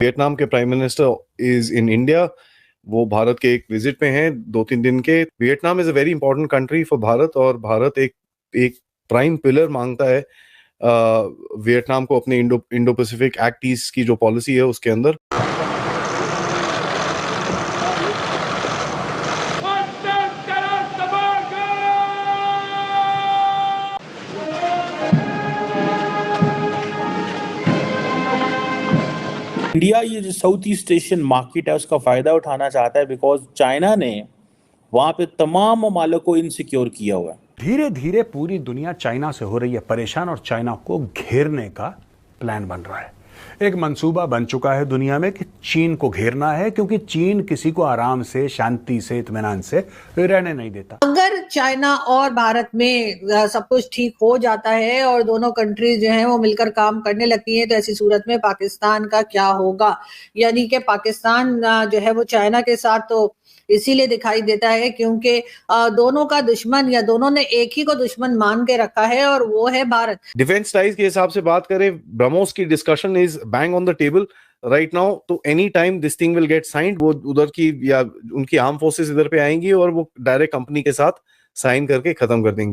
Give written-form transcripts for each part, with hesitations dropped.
Vietnam के prime minister is in India. वो भारत के एक विजिट पे हैं 2-3 दिन के। Vietnam is a very important country for Bharat, और भारत एक एक प्राइम पिलर मांगता है वियतनाम को अपने इंडो पैसिफिक एक्ट ईस्ट की जो पॉलिसी है उसके अंदर। इंडिया ये जो साउथ ईस्ट एशियन मार्केट है उसका फायदा उठाना चाहता है, बिकॉज चाइना ने वहां पे तमाम ममालिक को इनसिक्योर किया हुआ है। धीरे धीरे पूरी दुनिया चाइना से हो रही है परेशान और चाइना को घेरने का प्लान बन रहा है। एक मंसूबा बन चुका है दुनिया में कि चीन को घेरना है, क्योंकि चीन किसी को आराम से, शांति से, इत्मीनान से रहने नहीं देता। अगर चाइना और भारत में सब कुछ ठीक हो जाता है और दोनों कंट्रीज जो हैं वो मिलकर काम करने लगती हैं, तो ऐसी सूरत में पाकिस्तान का क्या होगा? यानी कि पाकिस्तान जो है वो चाइना के साथ तो इसीलिए दिखाई देता है क्योंकि दोनों का दुश्मन या दोनों ने एक ही को दुश्मन मान के रखा है, और वो है भारत। डिफेंस टाइज के हिसाब से बात करें, ब्रह्मोस की discussion is bang on the table right now. तो any time this thing will get signed. वो उधर की या उनकी आर्म फोर्सेस इधर पे आएंगी और वो डायरेक्ट कंपनी के साथ साइन करके खत्म कर देंगे।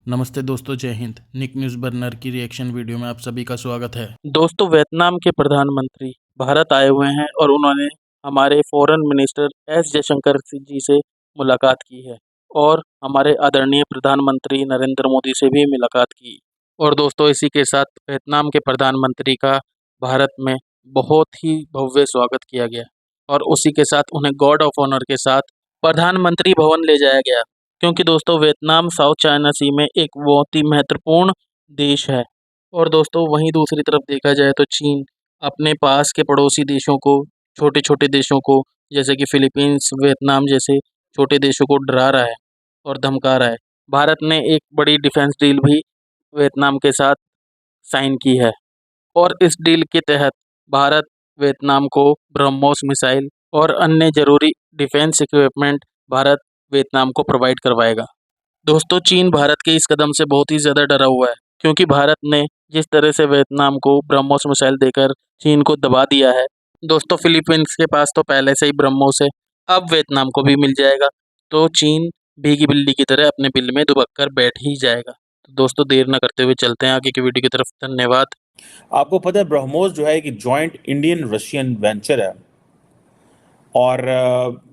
नमस्ते दोस्तों, जय हिंद। निक न्यूज़ बर्नर की रिएक्शन वीडियो में आप सभी का स्वागत है। दोस्तों, वियतनाम के प्रधानमंत्री भारत आए हुए हैं और उन्होंने हमारे फॉरेन मिनिस्टर एस जयशंकर जी से मुलाकात की है और हमारे आदरणीय प्रधानमंत्री नरेंद्र मोदी से भी मुलाकात की। और दोस्तों, इसी के साथ वियतनाम के प्रधानमंत्री का भारत में बहुत ही भव्य स्वागत किया गया और उसी के साथ उन्हें गार्ड ऑफ ऑनर के साथ प्रधानमंत्री भवन ले जाया गया, क्योंकि दोस्तों वियतनाम साउथ चाइना सी में एक बहुत ही महत्वपूर्ण देश है। और दोस्तों वहीं दूसरी तरफ देखा जाए तो चीन अपने पास के पड़ोसी देशों को, छोटे छोटे देशों को जैसे कि फिलीपींस, वियतनाम जैसे छोटे देशों को डरा रहा है और धमका रहा है। भारत ने एक बड़ी डिफेंस डील भी वियतनाम के साथ साइन की है और इस डील के तहत भारत वियतनाम को ब्रह्मोस मिसाइल और अन्य जरूरी डिफेंस इक्विपमेंट भारत वियतनाम को प्रोवाइड करवाएगा। दोस्तों, चीन भारत के इस कदम से बहुत ही ज़्यादा डरा हुआ है, क्योंकि भारत ने जिस तरह से वियतनाम को ब्रह्मोस मिसाइल देकर चीन को दबा दिया है। दोस्तों, फिलीपींस के पास तो पहले से ही ब्रह्मोस है, अब वियतनाम को भी मिल जाएगा, तो चीन भीगी बिल्ली की तरह अपने बिल में दुबक कर बैठ ही जाएगा। तो दोस्तों, देर न करते हुए चलते हैं आगे की वीडियो की तरफ। धन्यवाद। आपको पता है ब्रह्मोस जो है कि जॉइंट इंडियन रशियन वेंचर है और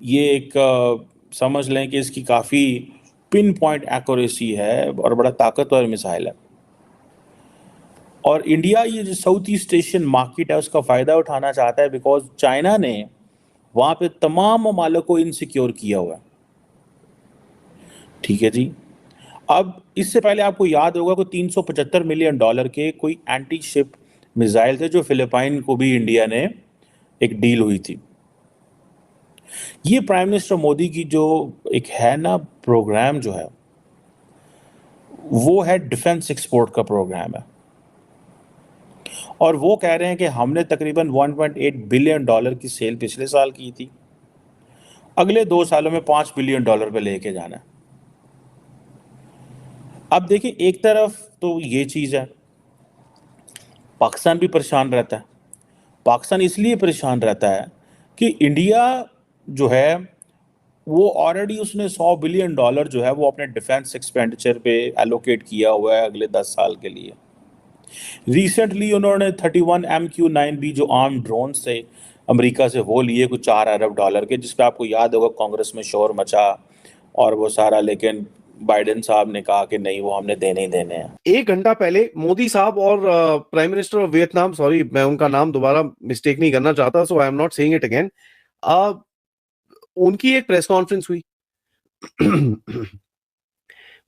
ये एक समझ लें कि इसकी काफ़ी पिन पॉइंट एक्यूरेसी है और बड़ा ताकतवर मिसाइल है। और इंडिया ये जो साउथ ईस्ट एशियन मार्केट है उसका फ़ायदा उठाना चाहता है, बिकॉज चाइना ने वहाँ पे तमाम ममालिक को इनसिक्योर किया हुआ है। ठीक है जी। अब इससे पहले आपको याद होगा कि $375 मिलियन के कोई एंटी शिप मिसाइल थे जो फिलिपाइन को भी इंडिया ने एक डील हुई थी। ये प्राइम मिनिस्टर मोदी की जो एक है ना प्रोग्राम जो है वो है डिफेंस एक्सपोर्ट का प्रोग्राम है, और वो कह रहे हैं कि हमने तकरीबन $1.8 बिलियन की सेल पिछले साल की थी, अगले 2 सालों में $5 बिलियन पे लेके जाना है। अब देखिए, एक तरफ तो ये चीज़ है, पाकिस्तान भी परेशान रहता है। पाकिस्तान इसलिए परेशान रहता है कि इंडिया जो है वो ऑलरेडी उसने $100 बिलियन जो है वो अपने डिफेंस एक्सपेंडिचर पे एलोकेट किया हुआ है अगले 10 साल के लिए। रिसेंटली उन्होंने 31 MQ-9B जो आर्म ड्रोन से अमेरिका से वो लिए कुछ $4 अरब के, जिस पे आपको याद होगा कांग्रेस में शोर मचा और वो सारा, लेकिन बाइडेन साहब ने कहा कि नहीं, वो हमने देने ही देने हैं। 1 घंटा पहले मोदी साहब और prime minister of Vietnam, sorry मैं उनका नाम दोबारा मिस्टेक नहीं करना चाहता, so I am not saying it again, उनकी एक प्रेस कॉन्फ्रेंस हुई।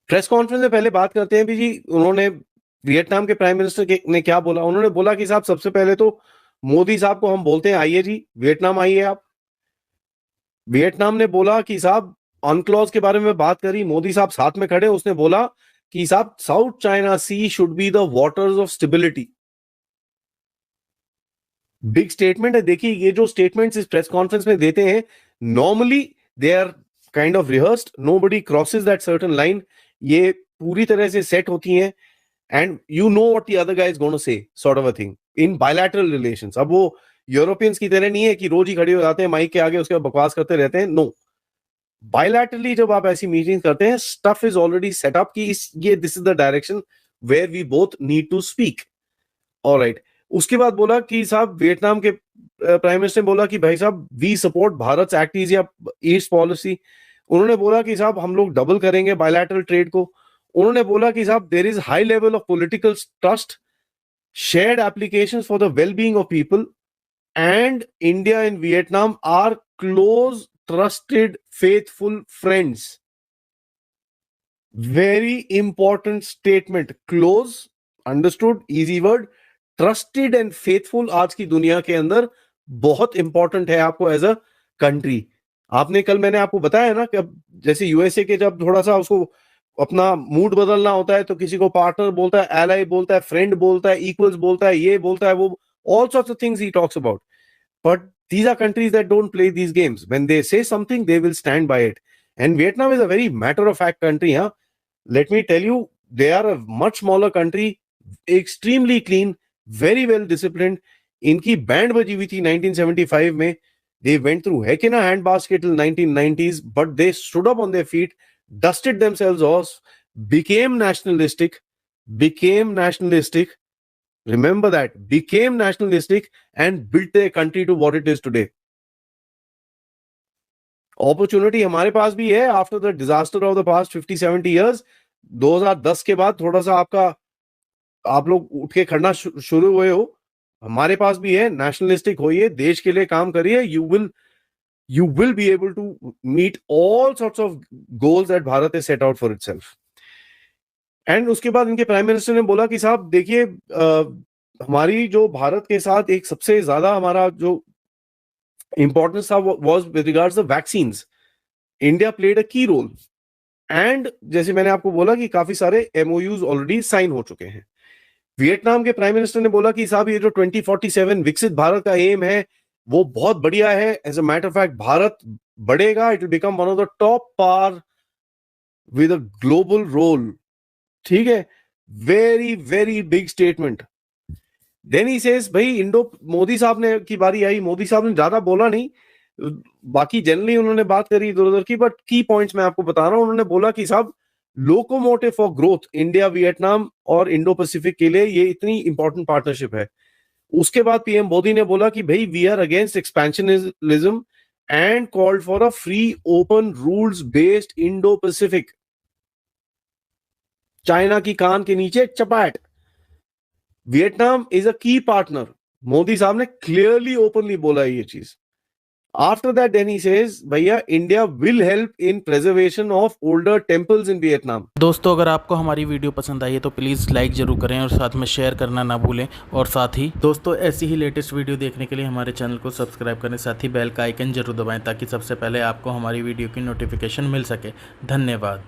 प्रेस कॉन्फ्रेंस में पहले बात करते हैं भी जी, उन्होंने वियतनाम के प्राइम मिनिस्टर ने क्या बोला। उन्होंने बोला कि साहब सबसे पहले तो मोदी साहब को हम बोलते हैं आइए जी वियतनाम आइए आप। वियतनाम ने बोला कि साहब अनक्लॉज के बारे में बात करी, मोदी साहब साथ में खड़े, उसने बोला कि साहब South China Sea should be the waters of stability. Big statement है। देखिए, ये जो स्टेटमेंट्स इस प्रेस कॉन्फ्रेंस में देते हैं, normally they are kind of rehearsed, nobody crosses that certain line. ये पूरी तरह से सेट होती हैं and you know what the other guy is going to say, sort of a thing in bilateral relations. अब वो यूरोपियंस की तरह नहीं है कि रोज ही खड़े हो जाते हैं माइक के आगे, उसके बाद बकवास करते रहते हैं. नो, bilaterally जब आप ऐसी मीटिंग करते हैं, stuff is already set up कि ये this is the direction where we both need to speak. Alright. उसके बाद बोला कि साहब वियतनाम के प्राइम मिनिस्टर ने बोला कि भाई साहब we support Bharat act east या ईस्ट पॉलिसी. उन्होंने बोला कि साहब हम लोग डबल करेंगे बायलैटरल ट्रेड को. उन्होंने बोला कि साहब there is high level of political trust, shared applications for the wellbeing of people, and India and Vietnam are close trusted faithful friends. Very important statement. Close, understood, easy word. Trusted and faithful आज की दुनिया के अंदर बहुत important है आपको as a country. आपने कल मैंने आपको बताया ना कि अब जैसे यूएसए के जब थोड़ा सा उसको अपना मूड बदलना होता है तो किसी को पार्टनर बोलता है, एलाई बोलता है, फ्रेंड बोलता है, इक्वल्स बोलता है, ये बोलता है, वो all sorts of things he talks about. But these are countries that don't play these games. When they say something, they will stand by it. And Vietnam is a very matter-of-fact country. Huh? Let me tell you, they are a much smaller country, extremely clean, very well disciplined. इनकी band बजी हुई थी 1975 में. They went through heck in a handbasket till 1990s, but they stood up on their feet, dusted themselves off, became nationalistic. Remember that, became nationalistic and built their country to what it is today. Opportunity हमारे पास भी है after the disaster of the past 50-70 years. 2010 के बाद थोड़ा सा आप लोग उठ के खड़ना शुरू हुए हो. हमारे पास भी है. नेशनलिस्टिक होइए, देश के लिए काम करिए. You will be able to meet all sorts of goals that Bharat has set out for itself. And उसके बाद इनके प्राइम मिनिस्टर ने बोला कि साहब देखिए, हमारी जो भारत के साथ एक सबसे ज्यादा हमारा जो इंपॉर्टेंस था was with regards the vaccines. India played a की रोल. एंड जैसे मैंने आपको बोला कि काफी सारे एमओयूज ऑलरेडी साइन हो चुके हैं. वियतनाम के प्राइम मिनिस्टर ने बोला कि साहब ये जो 2047 विकसित भारत का एम है वो बहुत बढ़िया है. As a matter of fact Bharat बढ़ेगा. It will become one of the top power with a global role. ठीक है, very very big statement. Then he says भाई इंडो, मोदी साहब ने की बारी आई. मोदी साहब ने ज्यादा बोला नहीं, बाकी जनरली उन्होंने बात करी इधर उधर की, बट की पॉइंट्स मैं आपको बता रहा हूं. उन्होंने बोला कि साहब locomotive for growth India Vietnam और इंडो पैसिफिक के लिए ये इतनी इंपॉर्टेंट पार्टनरशिप है. उसके बाद पीएम मोदी ने बोला कि भाई we are against expansionism and called for a free open rules based Indo Pacific. China की कान के नीचे चपाट. वियतनाम इज अ की पार्टनर. मोदी साहब ने क्लियरली ओपनली बोला ये चीज. After that then he says भैया India will help in preservation of older temples in Vietnam. दोस्तों अगर आपको हमारी वीडियो पसंद आई है तो प्लीज़ लाइक ज़रूर करें और साथ में शेयर करना ना भूलें. और साथ ही दोस्तों ऐसी ही लेटेस्ट वीडियो देखने के लिए हमारे चैनल को सब्सक्राइब करें. साथ ही बेल का आइकन जरूर दबाएं ताकि सबसे पहले आपको हमारी वीडियो की नोटिफिकेशन मिल सके. धन्यवाद.